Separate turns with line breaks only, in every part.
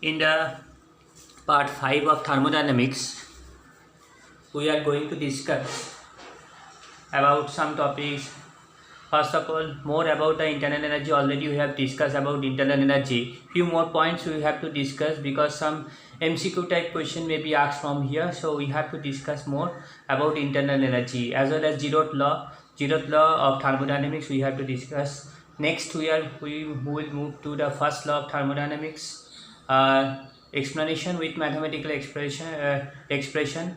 In the part 5 of thermodynamics, we are going to discuss about some topics. First of all, more about the internal energy. Already we have discussed about internal energy. Few more points we have to discuss because some MCQ type question may be asked from here. So we have to discuss more about internal energy as well as zeroth law of thermodynamics. We have to discuss. Next, we will move to the first law of thermodynamics. Explanation with mathematical expression.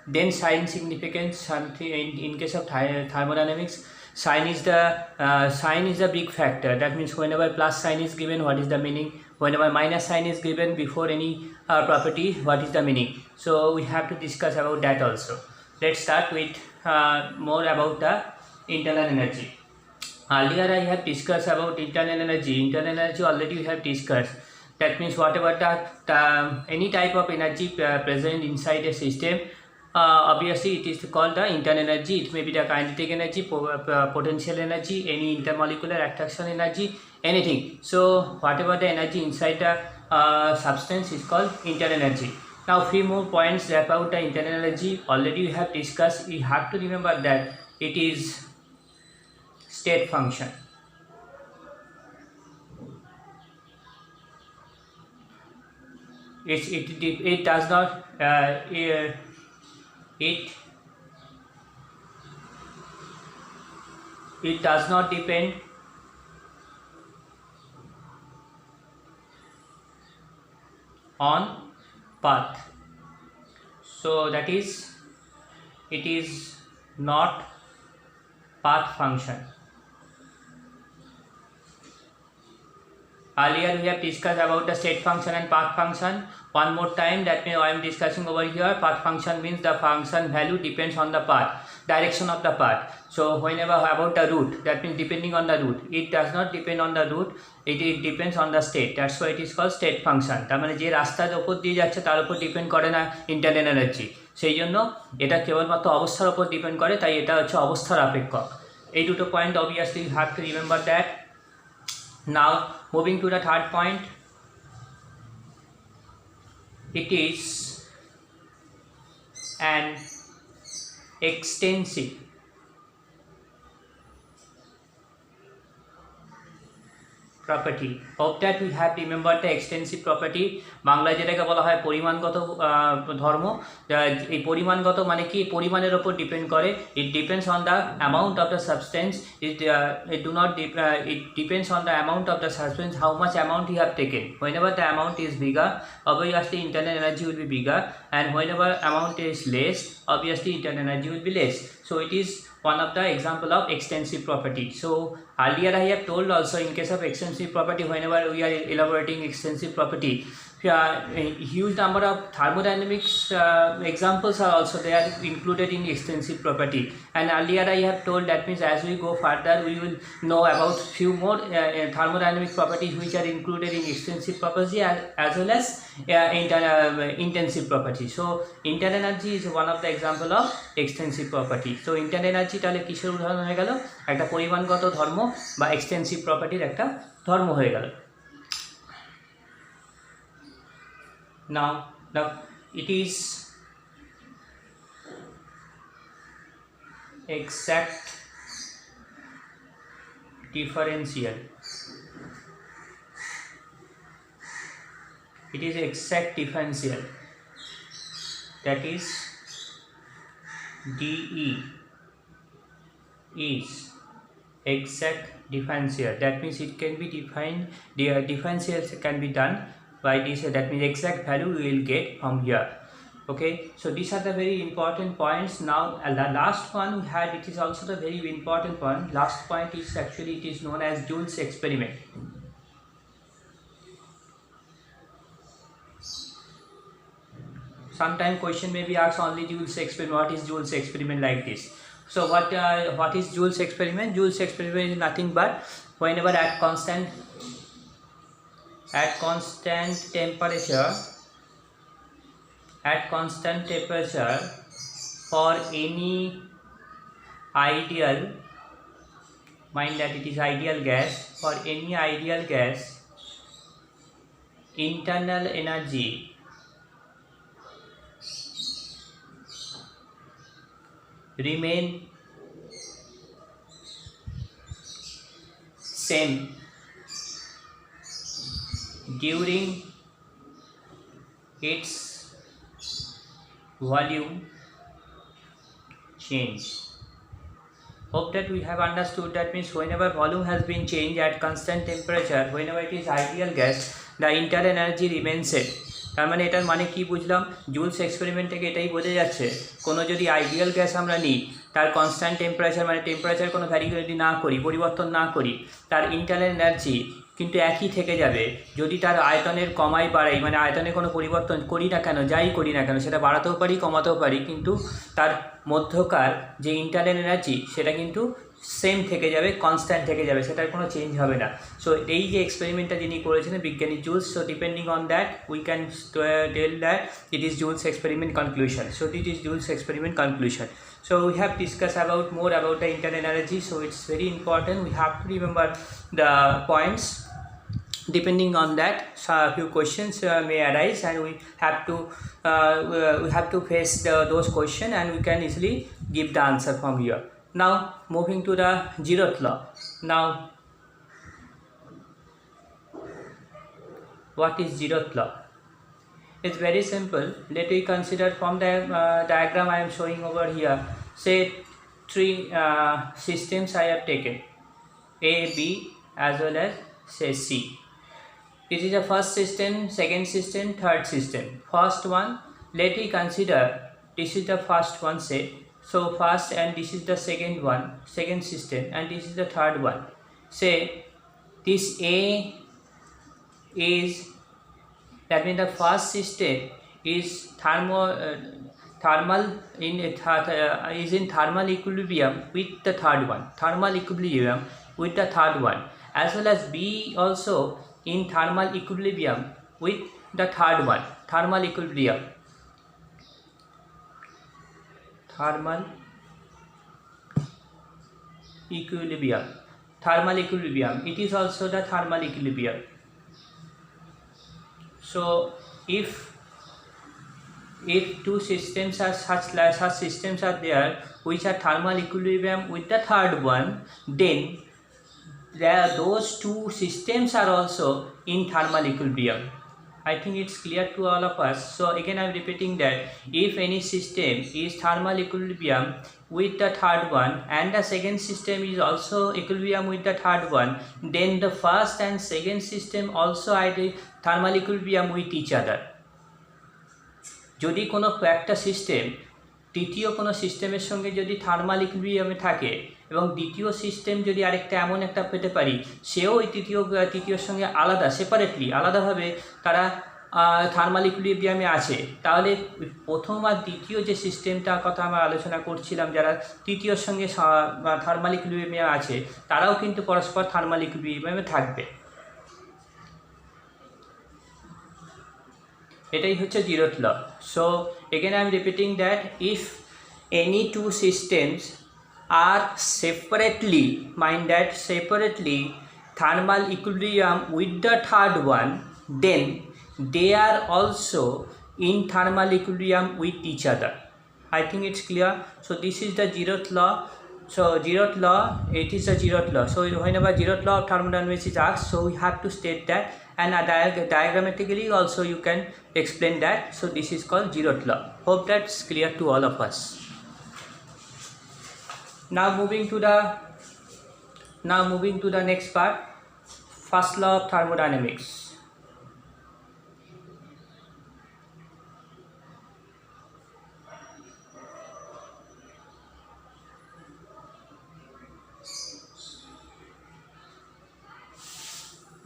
Then sign significance. Something in case of thermodynamics, sign is the big factor. That means whenever plus sign is given, what is the meaning? Whenever minus sign is given before any property, what is the meaning? So we have to discuss about that also. Let's start with more about the internal energy. Earlier I have discussed about internal energy. Internal energy already we have discussed. That means whatever any type of energy present inside a system, obviously it is called the internal energy. It may be the kinetic energy, potential energy, any intermolecular attraction energy, anything. So whatever the energy inside the substance is called internal energy. Now few more points about the internal energy already we have discussed. We have to remember that it is state function. It does not it does not depend on path. So that is, it is not path function. Earlier we have discussed about the state function and path function. One more time, that means I am discussing over here. Path function means the function value depends on the path, direction of the path. So whenever about the route, that means depending on the route. It does not depend on the route, it depends on the state. That's why it is called state function. তার মানে যে রাস্তার উপর দিয়ে যাচ্ছে তার উপর depend করে না ইন্টারনাল এনার্জি, সেই জন্য এটা কেবলমাত্র অবস্থার উপর ডিপেন্ড করে, তাই এটা হচ্ছে অবস্থার আপেক্ষক। এই দুটো point obviously you have to remember that. Now moving to the third point, it is an extensive property. Hope that we have remembered the extensive property. বাংলায় যেটাকে বলা হয় পরিমাণগত ধর্ম। এই পরিমাণগত মানে কি, পরিমাণের উপর ডিপেন্ড করে। it depends on the amount of the substance. It depends on the amount of the substance, how much amount you have taken. Whenever the amount is bigger, obviously internal energy will be bigger, and whenever amount is less, obviously internal energy will be less. So it is one of the example of extensive property. So earlier I have told also, in case of extensive property, whenever we are elaborating extensive property, a huge number of thermodynamics examples are also there included in extensive property. And earlier I have told, that means as we go further we will know about few more thermodynamic properties which are included in extensive property as well as intensive property. So internal energy is one of the example of extensive property. So internal energy তাহলে কিসের উদাহরণ হয়ে গেল? একটা পরিমাণগত ধর্ম বা extensive প্রপার্টির একটা ধর্ম হয়ে গেল। Now it is exact differential. It is exact differential. That is DE is exact differential. That means it can be defined, the differentials can be done by this. That means exact value we will get from here. Okay, so these are the very important points. Now the last one we had, it is also the very important point. Last point is actually, it is known as Joule's experiment. Sometime question may be asked only Joule's experiment. What is Joule's experiment, like this? So what is Joule's experiment? Joule's experiment is nothing but whenever at constant temperature for any ideal, mind that it is ideal gas, for any ideal gas internal energy remain same during its volume change. Hope that we have understood. That means whenever volume has been changed at constant temperature, whenever it is ideal gas, the internal energy remains same. তার মানে এটার মানে কি বুঝলাম, joules experiment থেকে এটাই বোঝা যাচ্ছে, কোনো যদি আইডিয়াল গ্যাস আমরা নিই, তার কনস্ট্যান্ট টেম্পারেচার মানে টেম্পারেচার কোনো ভ্যারি যদি না করি, পরিবর্তন না করি, তার ইন্টারনাল এনার্জি কিন্তু একই থেকে যাবে। যদি তার আয়তনের কমাই বাড়াই, মানে আয়তনে কোনো পরিবর্তন করি না কেন, যাই করি না কেন, সেটা বাড়াতেও পারি কমাতেও পারি, কিন্তু তার মধ্যকার যে ইন্টারনাল এনার্জি সেটা কিন্তু সেম থেকে যাবে, কনস্ট্যান্ট থেকে যাবে, সেটার কোনো চেঞ্জ হবে না। সো এই যে এক্সপেরিমেন্টটা যিনি করেছিলেন বিজ্ঞানী Joules, so depending on that we can tell that it is Joules experiment conclusion. So it is Joule's experiment conclusion. So we have discussed about more about the internal energy. So it's very important. We have to remember the points. Depending on that, so a few questions may arise, and we have to face those questions, and we can easily give the answer from here. Now moving to the zeroth law. Now what is zeroth law? It's very simple. Let me consider from the diagram I am showing over here. Say three systems I have taken, A, B as well as say C. This is the first system, second system, third system. First one, let me consider this is the first one, say. So first, and this is the second one, second system, and this is the third one. Say this A is, that means the first system is thermal equilibrium with the third one, thermal equilibrium with the third one, as well as B also in thermal equilibrium with the third one, thermal equilibrium. It is also the thermal equilibrium. So if two systems are such systems are there which are thermal equilibrium with the third one, then those two systems are also in thermal equilibrium. I think it's clear to all of us. So again I am repeating that if any system is thermal equilibrium with the third one, and the second system is also equilibrium with the third one, then the first and second system also are thermal equilibrium with each other. যদি কোনো একটা system তৃতীয় কোনো সিস্টেমের সঙ্গে যদি thermal ইকুইলিব্রিয়ামে থাকে, এবং দ্বিতীয় সিস্টেম যদি আরেকটা এমন একটা পেতে পারি সেও ওই তৃতীয়র সঙ্গে আলাদাভাবে তারা থার্মাল ইকুইলিব্রিয়ামে আছে, তাহলে প্রথম আর দ্বিতীয় যে সিস্টেমটার কথা আমরা আলোচনা করছিলাম, যারা তৃতীয়র সঙ্গে থার্মাল ইকুইলিব্রিয়ামে আছে, তারাও কিন্তু পরস্পর থার্মাল ইকুইলিব্রিয়ামে থাকবে। এটাই হচ্ছে zeroth law. So again I am repeating that if any two systems are separately, mind that separately, thermal equilibrium with the third one, then they are also in thermal equilibrium with each other. I think it's clear. So this is the zeroth law. So zeroth law, it is the zeroth law. So whenever zeroth law of thermodynamics is asked, so we have to state that, and diagrammatically also you can explain that. So this is called zeroth law. Hope that's clear to all of us. Now moving to the next part, first law of thermodynamics.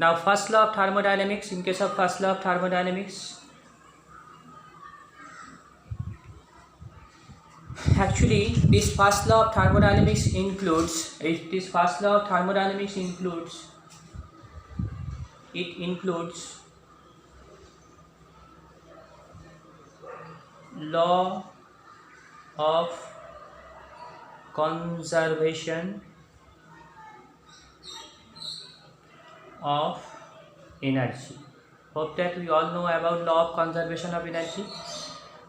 Now first law of thermodynamics, in case of first law of thermodynamics, actually this first law of thermodynamics includes, law of conservation of energy. Hope that we all know about law of conservation of energy.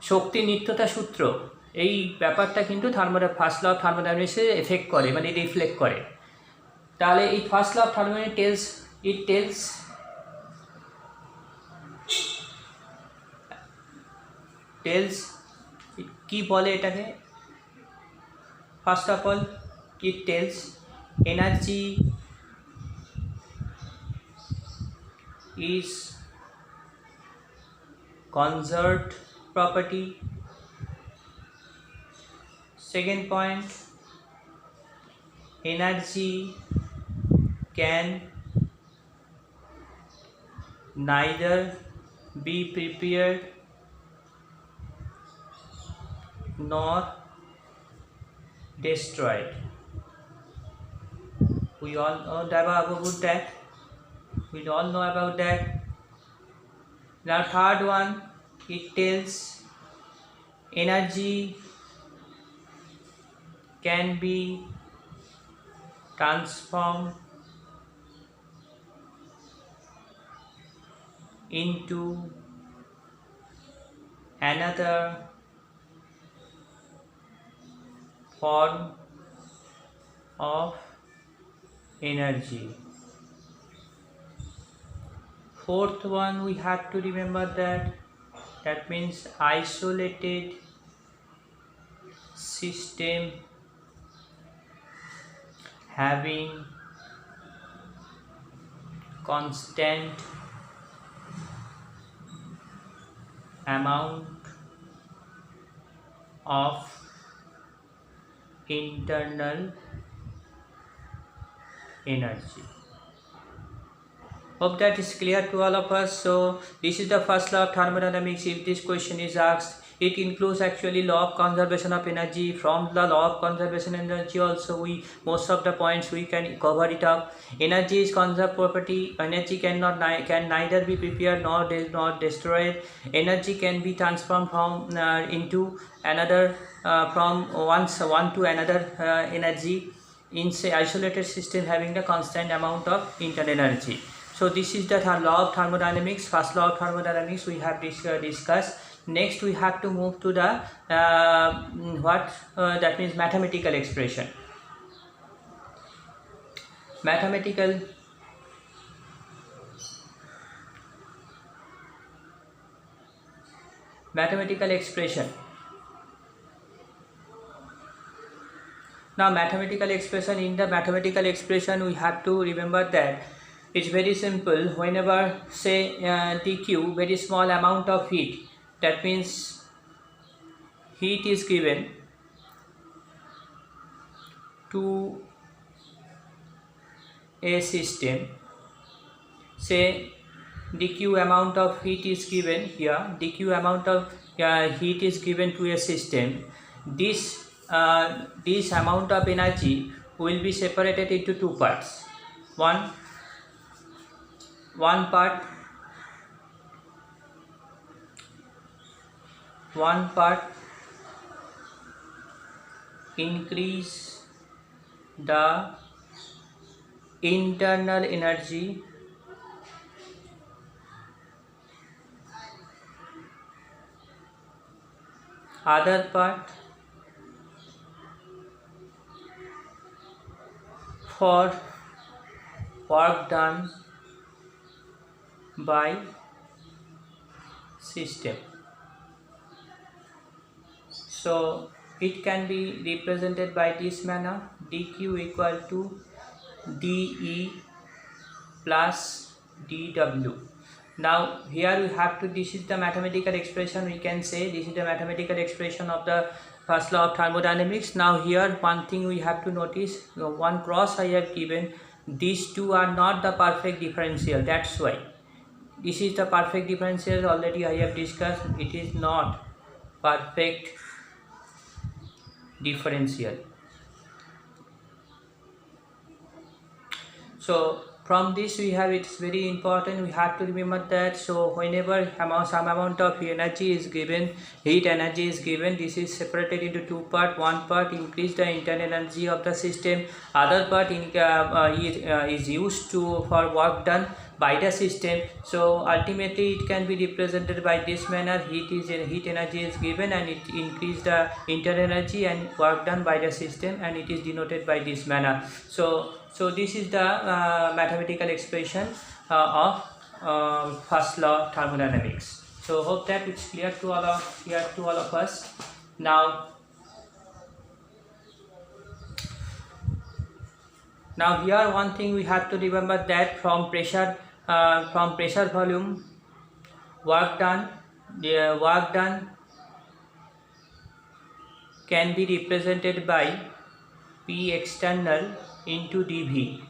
শক্তি নিত্যতা সূত্র এই ব্যাপারটা কিন্তু first law of থার্মোডাইনামিক্সে effect করে, মানে reflect করে। তাহলে এই first law of thermodynamics tells কি বলে এটাকে? First of all it tells energy is conserved property. Second point, energy can neither be prepared nor destroyed. We all know about that. We all know about that. Now third one, it tells energy can be transformed into another form of energy. Fourth one, we have to remember that means isolated system having constant amount of internal energy. Hope that is clear to all of us. So this is the first law of thermodynamics. If this question is asked, it includes actually law of conservation of energy. From the law of conservation of energy also, most of the points we can cover it up. Energy is conserved property. Energy can neither be prepared nor destroyed. Energy can be transformed from into another from one to another energy in say isolated system having the constant amount of internal energy. So this is the law of thermodynamics, first law of thermodynamics we have discussed. Next we have to move to the that means mathematical expression. Mathematical expression. Now mathematical expression, in the mathematical expression we have to remember that it's very simple. Whenever say dq, very small amount of heat, that means heat is given to a system. Say dq amount of heat is given here, dq amount of heat is given to a system. This amount of energy will be separated into two parts. One part increase the internal energy, other part for work done by system. So it can be represented by this manner: dq equal to dE plus dW. Now here we have to, this is the mathematical expression, we can say this is the mathematical expression of the first law of thermodynamics. Now here one thing we have to notice, one cross I have given, these two are not the perfect differential, that's why. This is the perfect differential, already I have discussed, it is not perfect differential. So from this we have, it's very important, we have to remember that. So whenever some amount of energy is given, heat energy is given, this is separated into two parts. One part increase the internal energy of the system, other part is used for work done by the system. So ultimately it can be represented by this manner. Heat energy is given and it increase the internal energy and work done by the system, and it is denoted by this manner. So this is the mathematical expression of first law of thermodynamics. So hope that it's clear to all of us. Now here one thing we have to remember, that from pressure volume, work done can be represented by P external into dV.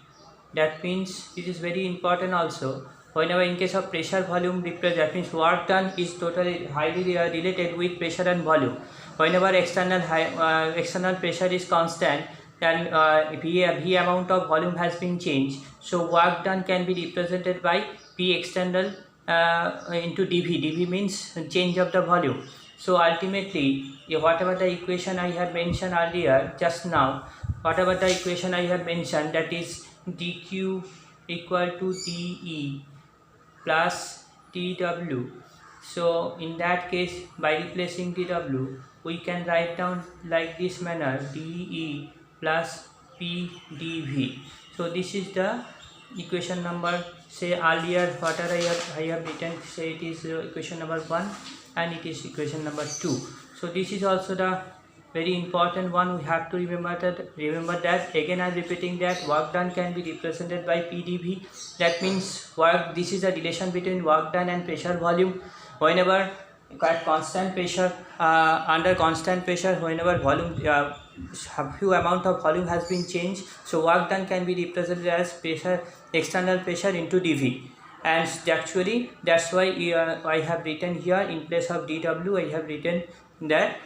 That means it is very important also. Whenever in case of pressure volume that means work done is totally highly related with pressure and volume. Whenever external pressure is constant, then V amount of volume has been changed. So work done can be represented by P external into dV. dV means change of the volume. So ultimately, whatever the equation I had mentioned earlier just now, whatever the equation I have mentioned, that is dq equal to dE plus dW. So in that case, by replacing dW, we can write down like this manner, dE plus pdV. So this is the equation number, say earlier whatever I have written, say it is equation number 1 and it is equation number 2. So this is also the very important one. We have to remember that again. I am repeating that work done can be represented by pdV. That means this is the relation between work done and pressure volume. Whenever at constant pressure, under constant pressure, whenever volume few amount of volume has been changed, so work done can be represented as external pressure into dV. And actually that's why I have written here, in place of dW I have written that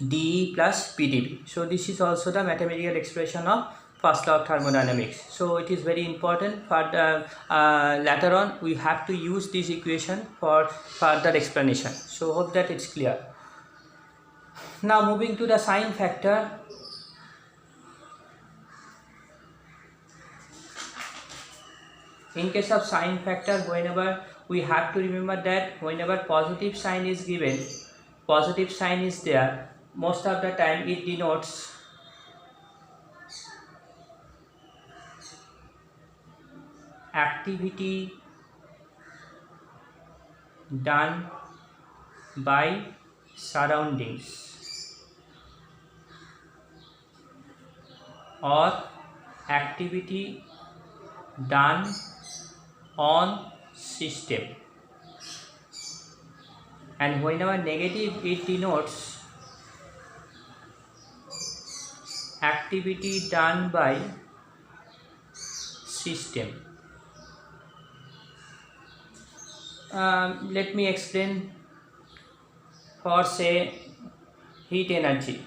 dE plus pdV. So this is also the mathematical expression of first law of thermodynamics. So it is very important for later on we have to use this equation for further explanation. So hope that it's clear. Now moving to the sign factor. In case of sign factor, whenever we have to remember that whenever positive sign is given, positive sign is there, most of the time it denotes activity done by surroundings or activity done on system. And whenever negative, it denotes activity done by system. Let me explain. For say heat energy,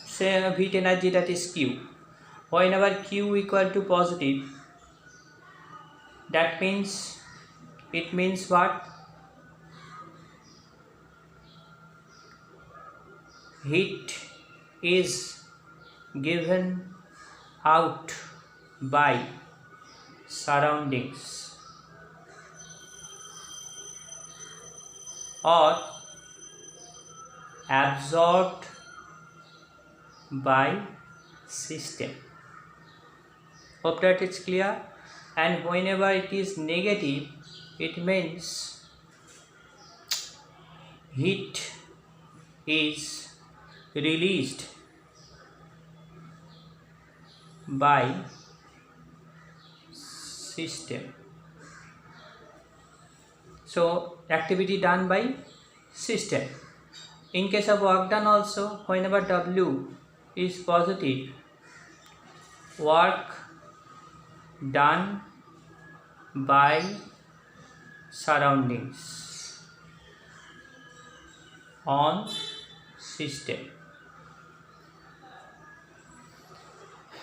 say heat energy that is Q. Whenever Q equal to positive, that means it means what? Heat is given out by surroundings or absorbed by system. Hope that it's clear. And whenever it is negative, it means heat is released by system. So activity done by system. In case of work done also, whenever W is positive, work done by surroundings on system.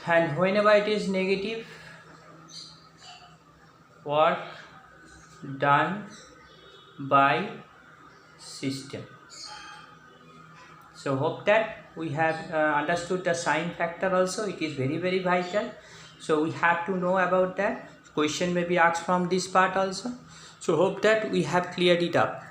And whenever it is negative, work done by system. So hope that we have understood the sign factor also. It is very vital. So we have to know about that. Question may be asked from this part also. So hope that we have cleared it up.